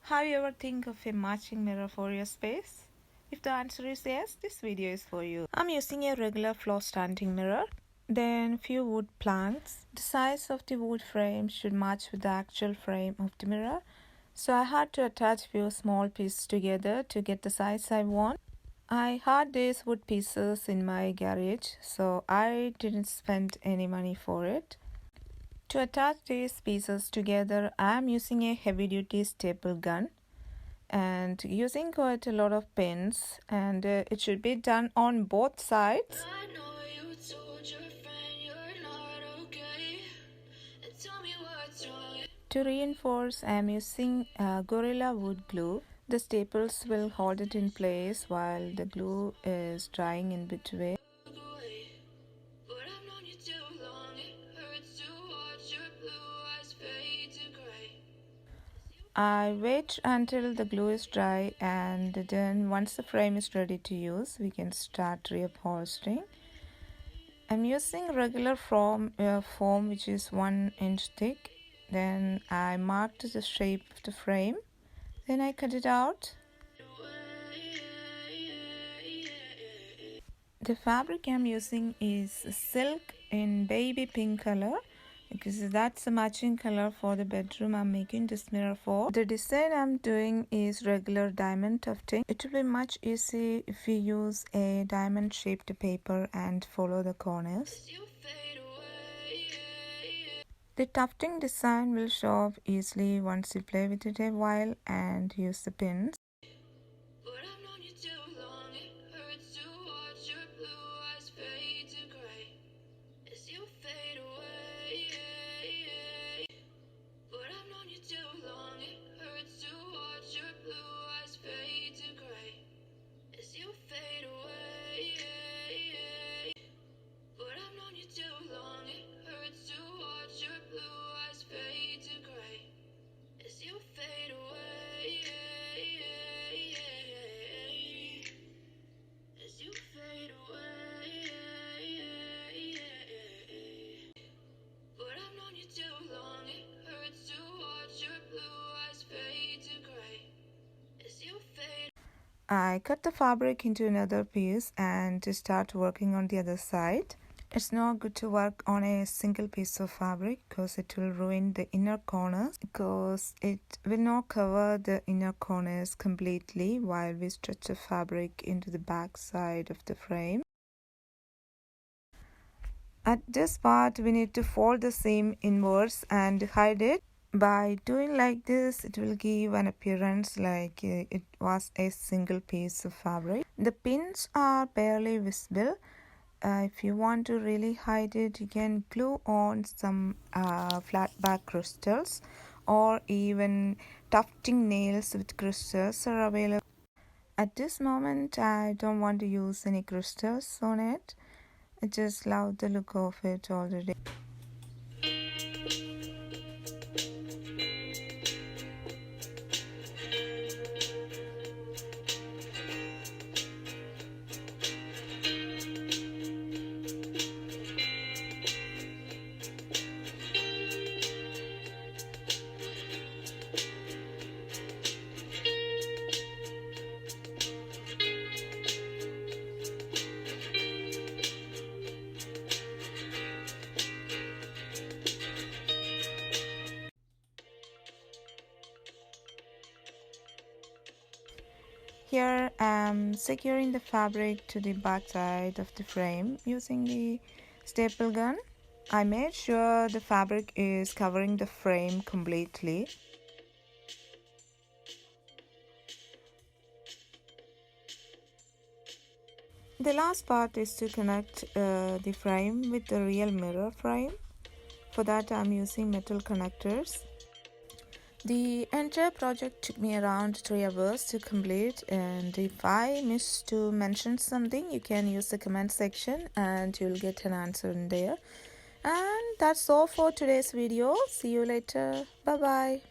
Have you ever think of a matching mirror for your space? If the answer is yes, this video is for you. I'm using a regular floor standing mirror, then few wood planks. The size of the wood frame should match with the actual frame of the mirror. So I had to attach few small pieces together to get the size I want. I had these wood pieces in my garage, so I didn't spend any money for it. To attach these pieces together, I am using a heavy-duty staple gun and using quite a lot of pins, and it should be done on both sides. To reinforce, I am using Gorilla Wood glue. The staples will hold it in place while the glue is drying in between. I wait until the glue is dry, and then once the frame is ready to use, we can start reupholstering. I'm using regular foam which is 1 inch thick. Then I marked the shape of the frame. Then I cut it out. The fabric I'm using is silk in baby pink color, because that's a matching color for the bedroom I'm making this mirror for. The design I'm doing is regular diamond tufting. It will be much easier if we use a diamond shaped paper and follow the corners. The tufting design will show up easily once you play with it a while and use the pins. I cut the fabric into another piece and to start working on the other side. It's not good to work on a single piece of fabric because it will ruin the inner corners, because it will not cover the inner corners completely while we stretch the fabric into the back side of the frame. At this part, we need to fold the seam inwards and hide it. By doing like this, it will give an appearance like it was a single piece of fabric. The pins are barely visible. If you want to really hide it, you can glue on some flat back crystals, or even tufting nails with crystals are available. At this moment, I don't want to use any crystals on it. I just love the look of it already. Here I'm securing the fabric to the back side of the frame using the staple gun. I made sure the fabric is covering the frame completely. The last part is to connect the frame with the real mirror frame. For that I'm using metal connectors. The entire project took me around 3 hours to complete, and if I missed to mention something, you can use the comment section and you'll get an answer in there. And that's all for today's video. See you later. Bye bye.